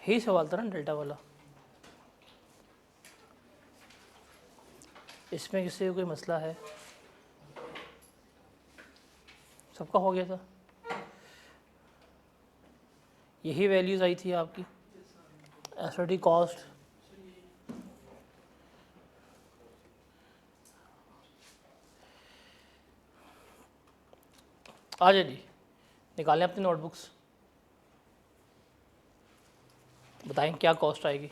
यही सवाल था ना डेल्टा वाला, इसमें किसी को कोई मसला है? सबका हो गया था, यही वैल्यूज़ आई थी आपकी एसओटी कॉस्ट। आ जाए जी, निकालें अपनी नोटबुक्स, बताएं क्या कॉस्ट आएगी।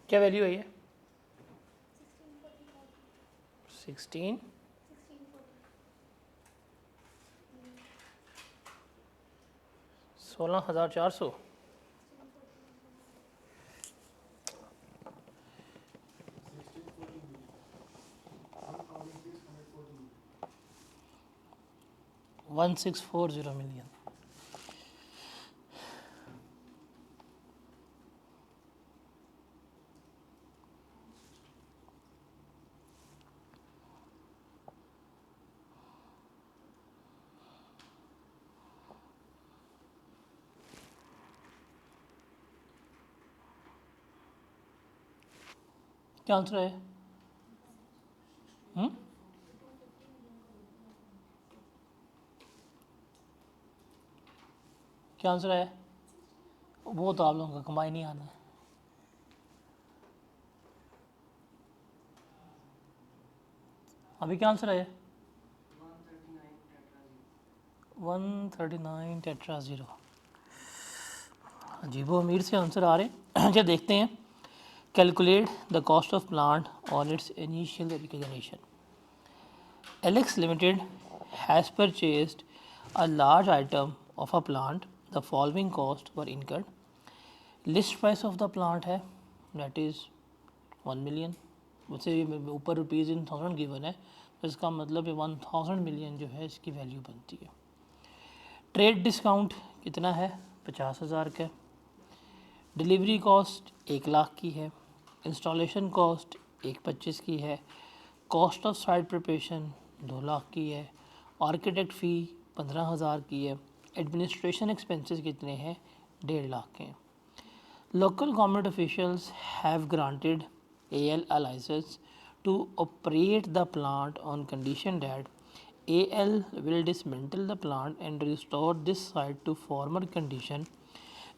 क्या वैल्यू आई है? 16 16,400। $1640 मिलियन। क्या आंसर है? क्या आंसर है? वो तो आप लोगों का कमाई नहीं आना है। अभी क्या आंसर है? 139 टेट्रा ज़ीरो। अजीबो अमीर से आंसर आ रहे हैं। अच्छा देखते हैं। Calculate the cost of plant on it's initial recognition. Alex Limited has purchased a large item of a plant. The following costs were incurred. List price of the plant है that is 1 million। मुझसे ऊपर rupees in thousand given है, तो इसका मतलब है 1000 million जो है इसकी वैल्यू बनती है। ट्रेड डिस्काउंट कितना है? 50,000 का। डिलीवरी कॉस्ट 1,00,000 की है। इंस्टॉलेशन कॉस्ट 1,25,000 की है। कॉस्ट ऑफ साइट प्रिपरेशन 2,00,000 की है। आर्किटेक्ट फ़ी 15,000 की है। एडमिनिस्ट्रेशन एक्सपेंसेस कितने हैं? 1,50,000 के हैं। Local government officials have granted AL a license to operate the plant on condition that AL will dismantle the plant and restore this site to former condition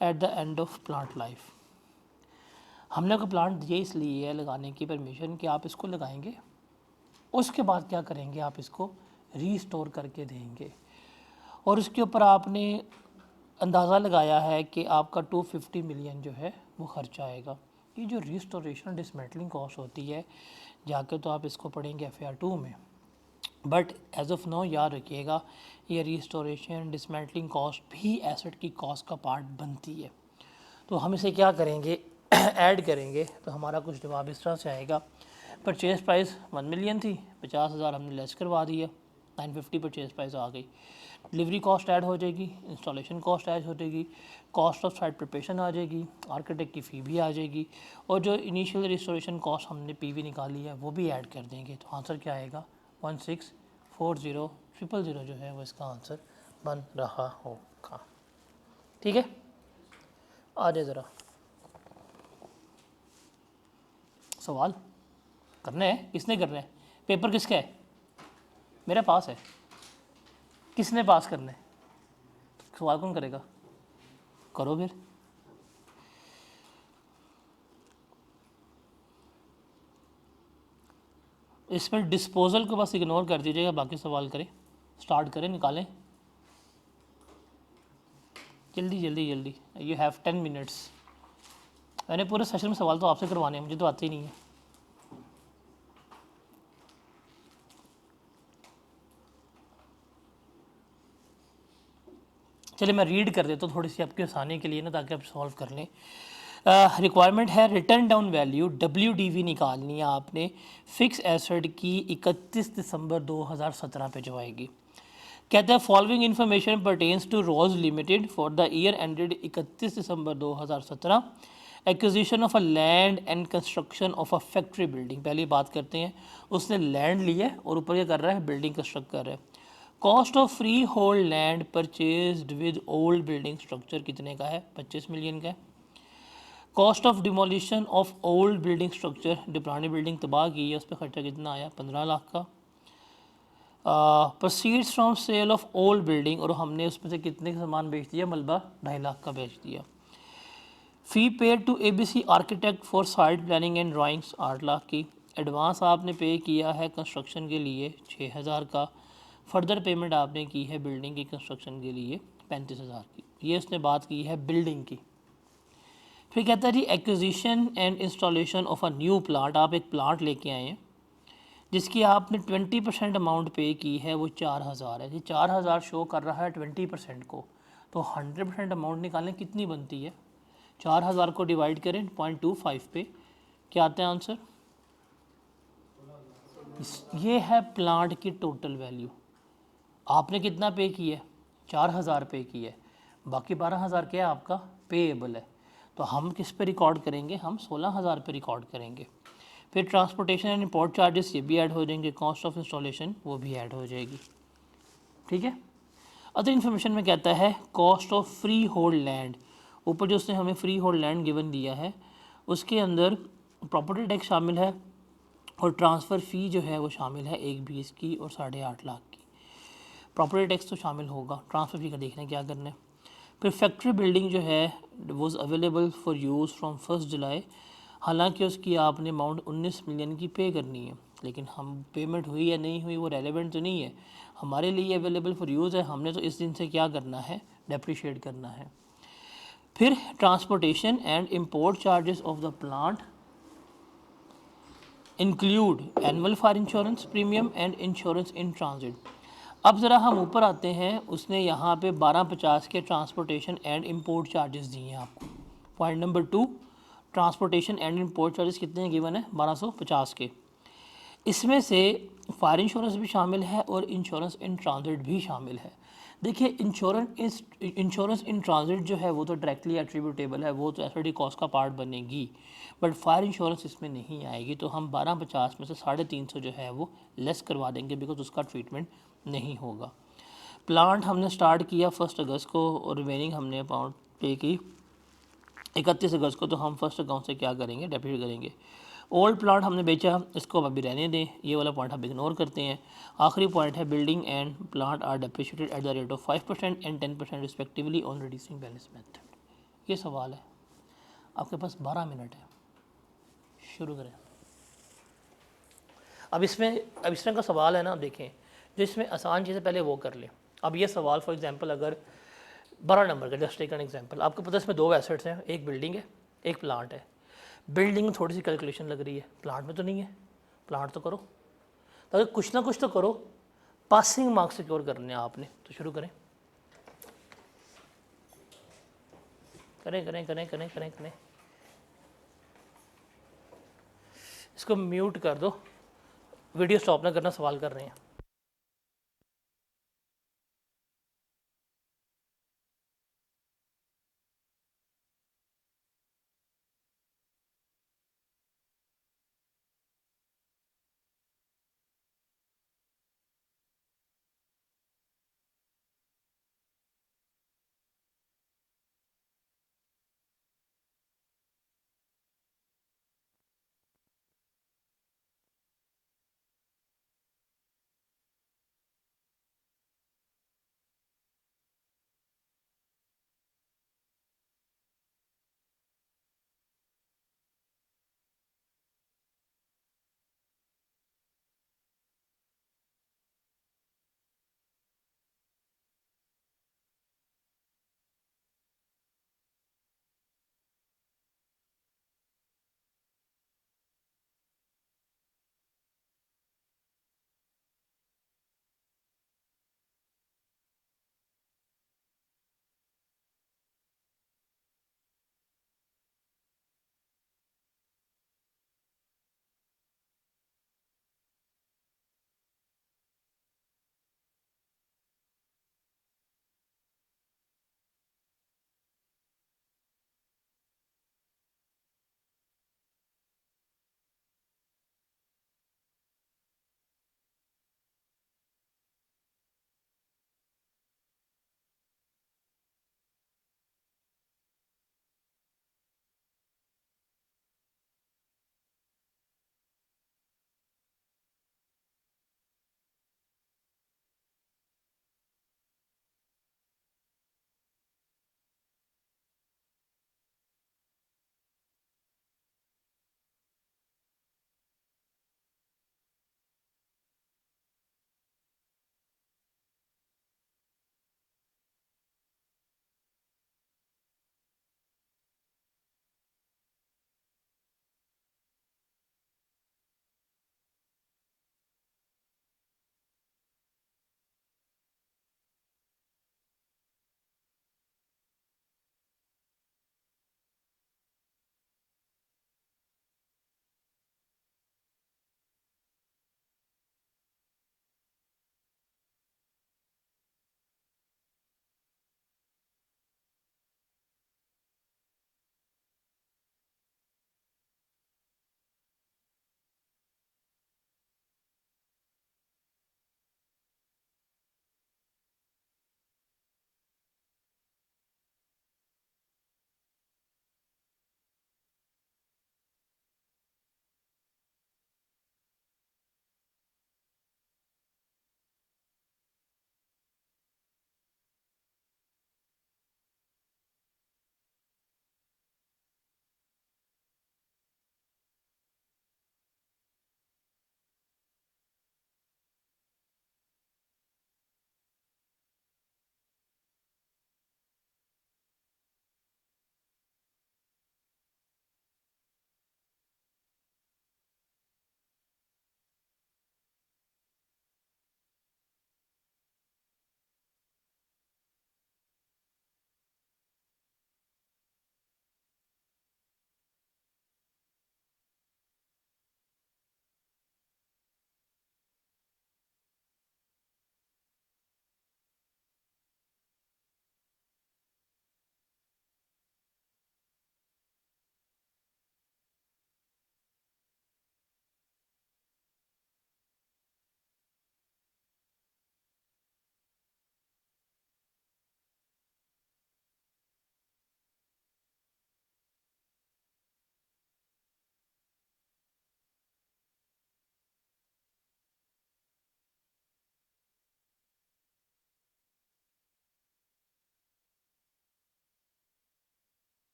at the end of plant life। हमने को plant दिए इसलिए है लगाने की permission कि आप इसको लगाएंगे, उसके बाद क्या करेंगे, आप इसको रीस्टोर करके देंगे। और उसके ऊपर आपने अंदाज़ा लगाया है कि आपका 250 मिलियन जो है वो खर्चा आएगा। ये जो रीस्टोरेशन डिसमेंटलिंग कॉस्ट होती है, जाके तो आप इसको पढ़ेंगे FAR 2 में, बट एज ऑफ नो याद रखिएगा ये रीस्टोरेशन डिसमेंटलिंग कॉस्ट भी एसेट की कॉस्ट का पार्ट बनती है। तो हम इसे क्या करेंगे, ऐड करेंगे, तो हमारा कुछ जवाब इस तरह से आएगा। परचेज़ प्राइस 1 मिलियन थी, 50,000 हमने लेस करवा दिया, 950 परचेज़ प्राइस आ गई। डिलीवरी कॉस्ट ऐड हो जाएगी, इंस्टॉलेशन कॉस्ट ऐड हो जाएगी, कॉस्ट ऑफ साइट प्रिपरेशन आ जाएगी, आर्किटेक्ट की फ़ी भी आ जाएगी, और जो इनिशियल रिस्टोरेशन कॉस्ट हमने PV निकाली है वो भी ऐड कर देंगे। तो आंसर क्या आएगा? 1640,000 जो है वो इसका आंसर बन रहा होगा। ठीक है, आ जाए ज़रा। सवाल करना है, किसने करना है? पेपर किसका है? मेरे पास है। किसने पास करना है? सवाल कौन करेगा? करो फिर। इसमें डिस्पोजल को बस इग्नोर कर दीजिएगा, बाकी सवाल करें, स्टार्ट करें, निकालें जल्दी जल्दी जल्दी। You have 10 minutes. मैंने पूरे सेशन में सवाल तो आपसे करवाने हैं, मुझे तो आते ही नहीं है। चलिए मैं रीड कर देता हूँ थोड़ी सी आपकी आसानी के लिए ना, ताकि आप सॉल्व कर लें। रिक्वायरमेंट है रिटर्न डाउन वैल्यू WDV निकालनी है आपने फिक्स एसेट की 31 दिसंबर 2017 पे जो आएगी। कहता है following information pertains to Rose Limited for the year ended 31 December 2017। Acquisition of a land and construction of a factory building. पहली बात करते हैं, उसने लैंड लिया है और ऊपर क्या कर रहा है? बिल्डिंग कंस्ट्रक्ट कर रहा है। Cost of free hold land purchased with old building structure कितने का है? 25 मिलियन का है। Cost of demolition of old building structure, जो पुरानी बिल्डिंग तबाह की है उस पर खर्चा कितना आया? 15 लाख का। Proceeds from sale of old building, और हमने उसमें से कितने का सामान बेच दिया? मलबा 2.5 लाख का बेच दिया। Fee paid to ABC architect for site planning and drawings 8 lakh की। एडवांस आपने पे किया है कंस्ट्रक्शन के लिए 6,000 का। फर्दर पेमेंट आपने की है बिल्डिंग की कंस्ट्रक्शन के लिए 35,000 की। ये उसने बात की है बिल्डिंग की। फिर कहता है जी acquisition and installation of a new plant. आप एक प्लांट लेके आए हैं जिसकी आपने 20% अमाउंट पे की है, वो 4,000 है। ये 4,000 शो कर रहा है 20% को, तो 100% अमाउंट निकालें कितनी बनती है? 4,000 को डिवाइड करें 0.25 पे, क्या आता है आंसर? ये है प्लांट की टोटल वैल्यू। आपने कितना पे किया है? 4,000 पे किया है, बाकी 12,000 क्या है आपका? पेएबल है। तो हम किस पे रिकॉर्ड करेंगे? हम 16,000 पे रिकॉर्ड करेंगे। फिर ट्रांसपोर्टेशन एंड इंपोर्ट चार्जेस ये भी ऐड हो जाएंगे, कॉस्ट ऑफ इंस्टॉलेशन वो भी ऐड हो जाएगी। ठीक है। अदर इन्फॉर्मेशन में कहता है cost of free hold land. ऊपर जो उसने हमें फ्री होल्ड लैंड गिवन दिया है उसके अंदर प्रॉपर्टी टैक्स शामिल है और ट्रांसफ़र फ़ी जो है वो शामिल है 1/20 की और 8.5 लाख की। प्रॉपर्टी टैक्स तो शामिल होगा, ट्रांसफ़र फ़ी का देखना है क्या करना है। फिर फैक्ट्री बिल्डिंग जो है was available for use from 1 जुलाई। हालांकि उसकी आपने अमाउंट 19 मिलियन की पे करनी है, लेकिन हम पेमेंट हुई या नहीं हुई वो रेलेवेंट तो नहीं है, हमारे लिए अवेलेबल फॉर यूज़ है, हमने तो इस दिन से क्या करना है? डेप्रिशिएट करना है। फिर transportation and import charges of the plant include annual for insurance premium and insurance in transit. अब ज़रा हम ऊपर आते हैं, उसने यहाँ पे 1250 के ट्रांसपोर्टेशन एंड इंपोर्ट चार्जेस दिए हैं आपको। Point number 2, transportation and import charges कितने गिवन है? 1250 के। इसमें से फायर इंश्योरेंस भी शामिल है और इंश्योरेंस इन ट्रांजिट भी शामिल है। देखिए इंश्योरेंस इन ट्रांजिट जो है वो तो डायरेक्टली एट्रीब्यूटेबल है, वो तो एसआरटी कॉस्ट का पार्ट बनेगी, बट फायर इंश्योरेंस इसमें नहीं आएगी। तो हम 1250 में से 350 जो है वो लेस करवा देंगे, बिकॉज उसका ट्रीटमेंट नहीं होगा। प्लांट हमने स्टार्ट किया 1 अगस्त को और रिमेनिंग हमने अमाउंट पे की 31 अगस्त को, तो हम फर्स्ट अकाउंट से क्या करेंगे? डेबिट करेंगे। ओल्ड प्लांट हमने बेचा, इसको अभी रहने दें, ये वाला पॉइंट हम इग्नोर करते हैं। आखिरी पॉइंट है building and plant are depreciated at the rate of 5% and 10% respectively on reducing balance method. ये सवाल है, आपके पास 12 मिनट है, शुरू करें। अब इस तरह का सवाल है ना, देखें जो इसमें आसान चीज़ें पहले वो कर लें। अब ये सवाल फॉर एग्जांपल अगर 12 नंबर का, जस्ट टेक एन एग्जांपल, आपको पता है इसमें 2 एसेट्स हैं, एक बिल्डिंग है एक प्लांट है। बिल्डिंग में थोड़ी सी कैलकुलेशन लग रही है, प्लांट में तो नहीं है। प्लांट तो करो, तो कुछ ना कुछ तो करो, पासिंग मार्क्स सिक्योर करने हैं आपने, तो शुरू करें। करें करें करें करें करें करें। इसको म्यूट कर दो, वीडियो स्टॉप ना करना, सवाल कर रहे हैं।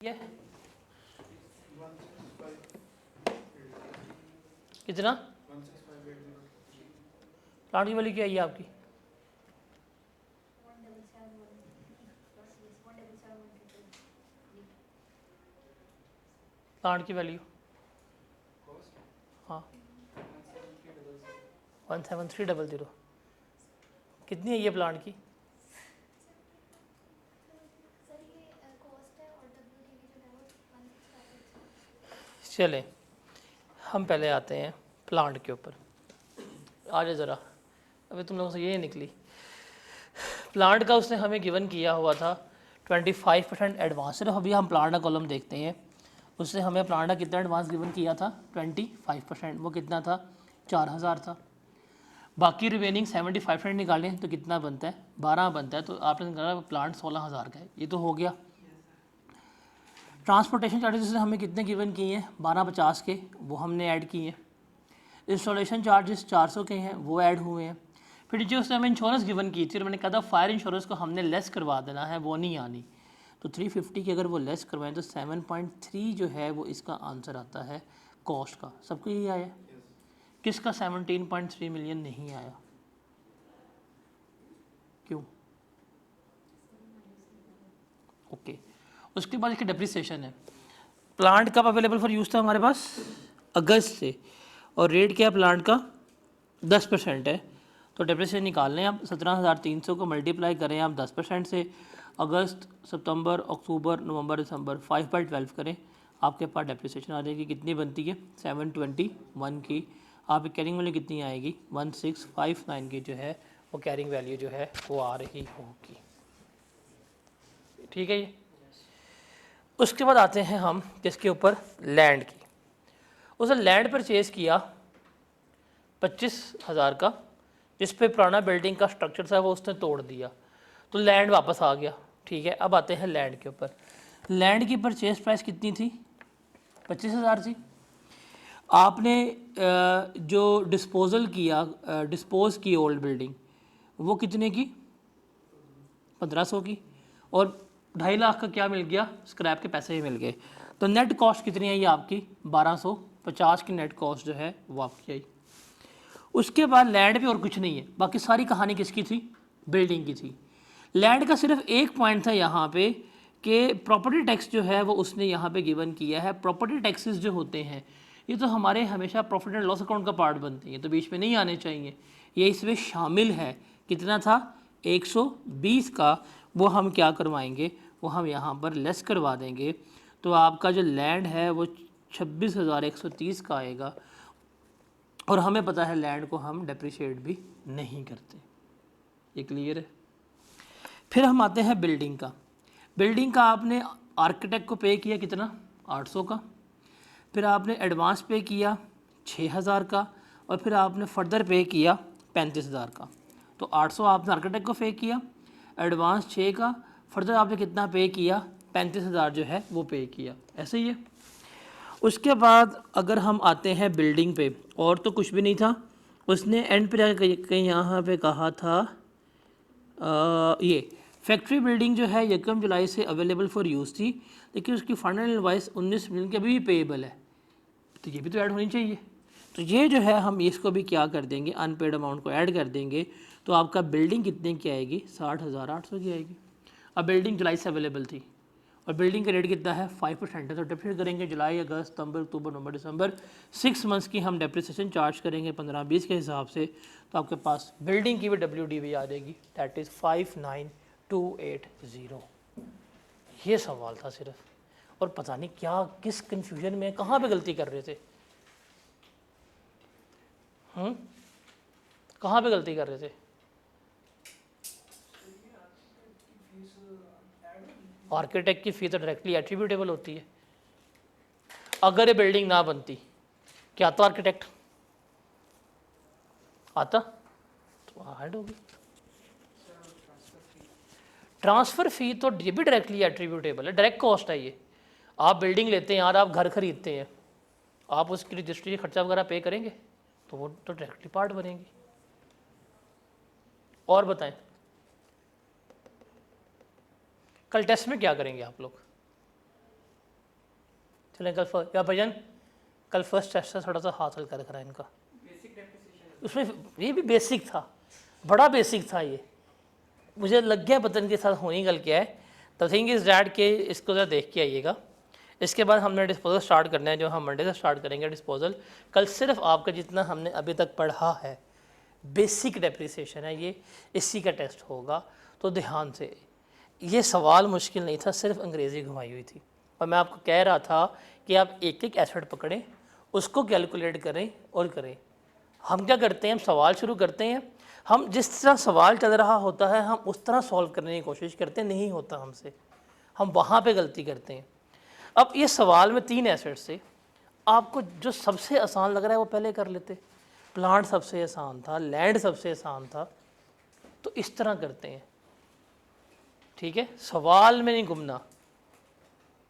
ये कितना प्लांट की वैल्यू क्या है आपकी? प्लांट की वैल्यू हाँ 17300 कितनी है ये प्लांट की? चले हम पहले आते हैं प्लांट के ऊपर। आ जाए ज़रा, अभी तुम लोगों से ये निकली। प्लांट का उसने हमें गिवन किया हुआ था 25% एडवांस। सिर्फ अभी हम प्लांट का कॉलम देखते हैं। उसने हमें प्लांट का कितना एडवांस गिवन किया था? 25%। वो कितना था? 4000 था। बाकी रिमेनिंग 75% निकालें तो कितना बनता है? 12 बनता है। तो आपने निकाला प्लांट 16000 का है। ये तो हो गया। ट्रांसपोर्टेशन चार्जेस हमें कितने गिवन किए हैं? 1250 के, वो हमने ऐड किए हैं। इंस्टॉलेशन चार्जेस 400 के हैं, वो ऐड हुए हैं। फिर जो उसने हमें इंश्योरेंस गिवन की थी, और मैंने कहा था फायर इंश्योरेंस को हमने लेस करवा देना है, वो नहीं आनी। तो 350 की अगर वो लेस करवाएं तो 7.3 जो है वो इसका आंसर आता है कॉस्ट का। सबको यही आया? किसका 17.3 मिलियन नहीं आया? क्यों? ओके। उसके बाद इसकी डेप्रिसिएशन है। प्लांट कब अवेलेबल फॉर यूज़ था हमारे पास? अगस्त से। और रेट क्या है प्लांट का? 10% है। तो डेप्रिसिएशन निकाल लें आप। 17300 को मल्टीप्लाई करें आप 10% से। अगस्त, सितंबर, अक्टूबर, नवंबर, दिसंबर 5/12 करें, आपके पास डेप्रिसिएशन आ जाएगी। कितनी बनती है? 721 की। आप कैरिंग वैल्यू कितनी आएगी? 1659 की जो है वो कैरिंग वैल्यू जो है वो आ रही होगी। ठीक है ये। उसके बाद आते हैं हम किसके ऊपर? लैंड की। उसने लैंड परचेज किया 25,000 का, जिस पे पुराना बिल्डिंग का स्ट्रक्चर था वो उसने तोड़ दिया, तो लैंड वापस आ गया। ठीक है, अब आते हैं लैंड के ऊपर। लैंड की परचेज प्राइस कितनी थी? 25,000 थी। आपने जो डिस्पोज की ओल्ड बिल्डिंग, वो कितने की? 1500 की। और 2.5 लाख का क्या मिल गया? स्क्रैप के पैसे ही मिल गए। तो नेट कॉस्ट कितनी आई आपकी? 1250 की नेट कॉस्ट जो है वो आपकी आई। उसके बाद लैंड पे और कुछ नहीं है, बाकी सारी कहानी किसकी थी? बिल्डिंग की थी। लैंड का सिर्फ एक पॉइंट था यहाँ पे कि प्रॉपर्टी टैक्स जो है वो उसने यहाँ पे गिवन किया है। प्रॉपर्टी टैक्सेस जो होते हैं ये तो हमारे हमेशा प्रॉफिट एंड लॉस अकाउंट का पार्ट बनते हैं, तो बीच में नहीं आने चाहिए। ये इसमें शामिल है। कितना था? 120 का। वो हम क्या करवाएंगे? वो हम यहाँ पर लेस करवा देंगे। तो आपका जो लैंड है वो 26,130 का आएगा। और हमें पता है लैंड को हम डेप्रिशिएट भी नहीं करते। ये क्लियर है? फिर हम आते हैं बिल्डिंग का। बिल्डिंग का आपने आर्किटेक्ट को पे किया कितना? 800 का। फिर आपने एडवांस पे किया 6,000 का। और फिर आपने फर्दर पे किया 35,000 का। तो 800 आपने आर्किटेक्ट को पे किया, एडवांस 6 का, फर्दर आपने कितना पे किया? 35,000 जो है वो पे किया। ऐसे ही है। उसके बाद अगर हम आते हैं बिल्डिंग पे, और तो कुछ भी नहीं था। उसने एंड पे जाकर कहीं यहाँ पे कहा था ये फैक्ट्री बिल्डिंग जो है 1 जुलाई से अवेलेबल फॉर यूज़ थी, लेकिन उसकी फाइनल इनवॉइस 19 मिलियन की अभी भी पेएबल है। तो ये भी तो ऐड होनी चाहिए। तो ये जो है हम इसको भी क्या कर देंगे? अनपेड अमाउंट को ऐड कर देंगे। तो आपका बिल्डिंग कितने की आएगी? 60,800 की आएगी। अब बिल्डिंग जुलाई से अवेलेबल थी और बिल्डिंग का रेट कितना है? 5% है। तो डेप्रिशिएट करेंगे जुलाई, अगस्त, सितंबर, अक्टूबर, नवंबर, दिसंबर, 6 मंथ्स की हम डेप्रिसिएशन चार्ज करेंगे 15-20 के हिसाब से। तो आपके पास बिल्डिंग की भी WDV आ जाएगी, दैट इज़ 59280। ये सवाल था सिर्फ, और पता नहीं क्या किस कन्फ्यूजन में कहाँ पे गलती कर रहे थे। कहाँ पे गलती कर रहे थे? आर्किटेक्ट की फीस तो डायरेक्टली एट्रीब्यूटेबल होती है। अगर ये बिल्डिंग ना बनती, क्या आता आर्किटेक्ट? आता तो ऐड होगी। ट्रांसफ़र फी तो ये भी डायरेक्टली एट्रीब्यूटेबल है, डायरेक्ट कॉस्ट है ये। आप बिल्डिंग लेते हैं यार, आप घर खरीदते हैं, आप उसकी रजिस्ट्री खर्चा वगैरह पे करेंगे तो वो तो डायरेक्टली पार्ट बनेगी। और बताएं कल टेस्ट में क्या करेंगे आप लोग? चलें या भजन कल फर्स्ट टेस्ट से थोड़ा सा हासिल कर करा इनका, उसमें ये भी बेसिक था, बड़ा बेसिक था ये, मुझे लग गया पता के साथ होनी गल क्या है। द थिंग इज़ डैट के इसको ज़रा देख के आइएगा। इसके बाद हमने डिस्पोजल स्टार्ट करना है, जो हम मंडे से स्टार्ट करेंगे डिस्पोजल। कल सिर्फ आपका जितना हमने अभी तक पढ़ा है बेसिक डेप्रिसिएशन है, ये इसी का टेस्ट होगा। तो ध्यान से, ये सवाल मुश्किल नहीं था, सिर्फ अंग्रेज़ी घुमाई हुई थी। और मैं आपको कह रहा था कि आप एक एक एसेट पकड़ें, उसको कैलकुलेट करें और करें। हम क्या करते हैं, हम सवाल शुरू करते हैं, हम जिस तरह सवाल चल रहा होता है हम उस तरह सॉल्व करने की कोशिश करते हैं, नहीं होता हमसे, हम वहाँ पे गलती करते हैं। अब ये सवाल में 3 एसेट्स से आपको जो सबसे आसान लग रहा है वो पहले कर लेते। प्लांट सबसे आसान था, लैंड सबसे आसान था, तो इस तरह करते हैं, ठीक है। सवाल में नहीं घूमना,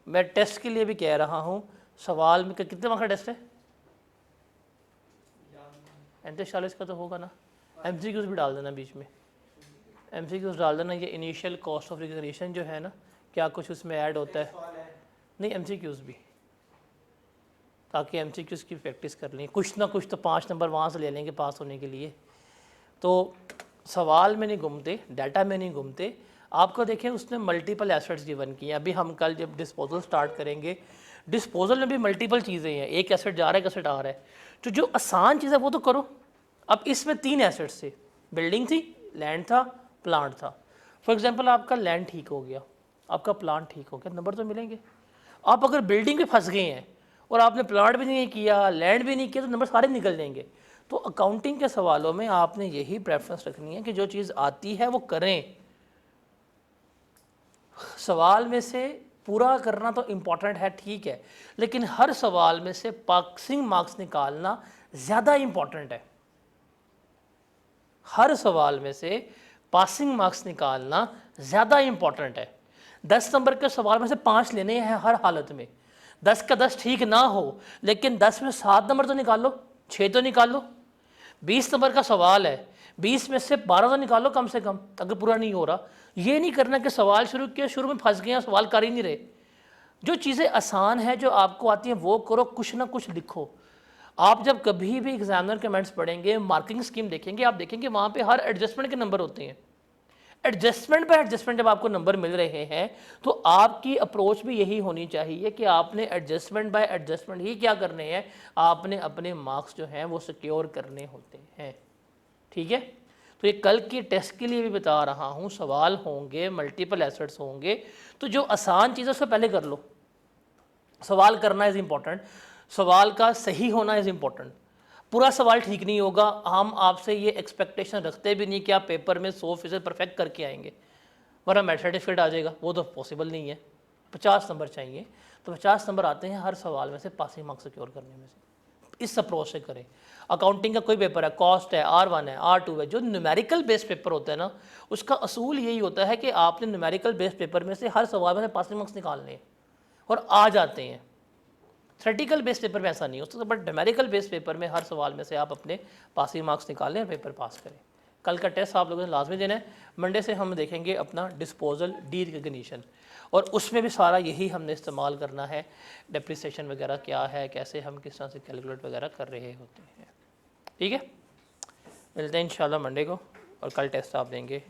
मैं टेस्ट के लिए भी कह रहा हूँ, सवाल में कितने मार्क्स का टेस्ट है, 39-40 का तो होगा ना। एमसीक्यूज भी डाल देना बीच में, एमसीक्यूज डाल देना। ये इनिशियल कॉस्ट ऑफ रिकग्निशन जो है ना, क्या कुछ उसमें ऐड होता है, नहीं एमसीक्यूज भी, ताकि एमसीक्यूज की प्रैक्टिस कर लें, कुछ ना कुछ तो 5 नंबर वहाँ से ले लेंगे पास होने के लिए। तो सवाल में नहीं घूमते, डाटा में नहीं घूमते। आपको देखें उसने मल्टीपल एसेट्स गिवन किए। अभी हम कल जब डिस्पोजल स्टार्ट करेंगे, डिस्पोजल में भी मल्टीपल चीज़ें हैं, एक एसेट जा रहा है, एक एसेट आ रहा है, तो जो आसान चीज़ है वो तो करो। अब इसमें 3 एसेट्स थे, बिल्डिंग थी, लैंड था, प्लांट था। फॉर एग्जांपल आपका लैंड ठीक हो गया, आपका प्लांट ठीक हो गया, नंबर तो मिलेंगे। आप अगर बिल्डिंग पे फंस गए हैं और आपने प्लांट भी नहीं किया, लैंड भी नहीं किया, तो नंबर सारे निकल जाएंगे। तो अकाउंटिंग के सवालों में आपने यही प्रेफरेंस रखनी है कि जो चीज़ आती है वो करें। सवाल में से पूरा करना तो इम्पॉर्टेंट है, ठीक है, लेकिन हर सवाल में से पासिंग मार्क्स निकालना ज़्यादा इम्पॉर्टेंट है। हर सवाल में से पासिंग मार्क्स निकालना ज़्यादा इम्पॉर्टेंट है। 10 नंबर के सवाल में से 5 लेने हैं हर हालत में। 10 का 10 ठीक ना हो, लेकिन 10 में 7 नंबर तो निकाल लो, 6 तो निकाल लो। 20 नंबर का सवाल है, 20 में से 12 तो निकालो कम से कम, अगर पूरा नहीं हो रहा। ये नहीं करना कि सवाल शुरू किया, शुरू में फंस गए, सवाल कर ही नहीं रहे। जो चीज़ें आसान है, जो आपको आती हैं वो करो, कुछ ना कुछ लिखो। आप जब कभी भी एग्जामिनर कमेंट्स पढ़ेंगे, मार्किंग स्कीम देखेंगे, आप देखेंगे वहाँ पे हर एडजस्टमेंट के नंबर होते हैं। एडजस्टमेंट पर एडजस्टमेंट जब आपको नंबर मिल रहे हैं, तो आपकी अप्रोच भी यही होनी चाहिए कि आपने एडजस्टमेंट बाय एडजस्टमेंट ही क्या करने हैं, आपने अपने मार्क्स जो हैं वो सिक्योर करने होते हैं, ठीक है। तो ये कल के टेस्ट के लिए भी बता रहा हूँ, सवाल होंगे, मल्टीपल एसेट्स होंगे, तो जो आसान चीज़ है उसको पहले कर लो। सवाल करना इज़ इम्पॉर्टेंट, सवाल का सही होना इज़ इम्पॉर्टेंट। पूरा सवाल ठीक नहीं होगा, हम आपसे ये एक्सपेक्टेशन रखते भी नहीं कि आप पेपर में 100% परफेक्ट करके आएंगे, वरना मेरिट सर्टिफिकेट आ जाएगा, वो तो पॉसिबल नहीं है। 50 नंबर चाहिए, तो 50 नंबर आते हैं हर सवाल में से पासिंग मार्क्स सिक्योर करने में से। इस अप्रोच से करें। अकाउंटिंग का कोई पेपर है, कॉस्ट है, R1 है, R2 है, जो न्यूमेरिकल बेस्ड पेपर होता है ना, उसका असूल यही होता है कि आपने न्यूमेरिकल बेस्ड पेपर में से हर सवाल में से पासिंग मार्क्स निकालने हैं, और आ जाते हैं। थ्रेटिकल बेस्ड पेपर में ऐसा नहीं होता, बट न्यूमेरिकल बेस्ड पेपर में हर सवाल में से आप अपने पासिंग मार्क्स निकालें और पेपर पास करें। कल का टेस्ट आप लोगों ने लाजमी देना है। मंडे से हम देखेंगे अपना डिस्पोजल डी रिकग्निशन, और उसमें भी सारा यही हमने इस्तेमाल करना है, डेप्रिसिएशन वगैरह क्या है, कैसे हम किस तरह से कैलकुलेट वगैरह कर रहे होते हैं, ठीक है। मिलते हैं इंशाल्लाह मंडे को, और कल टेस्ट आप देंगे।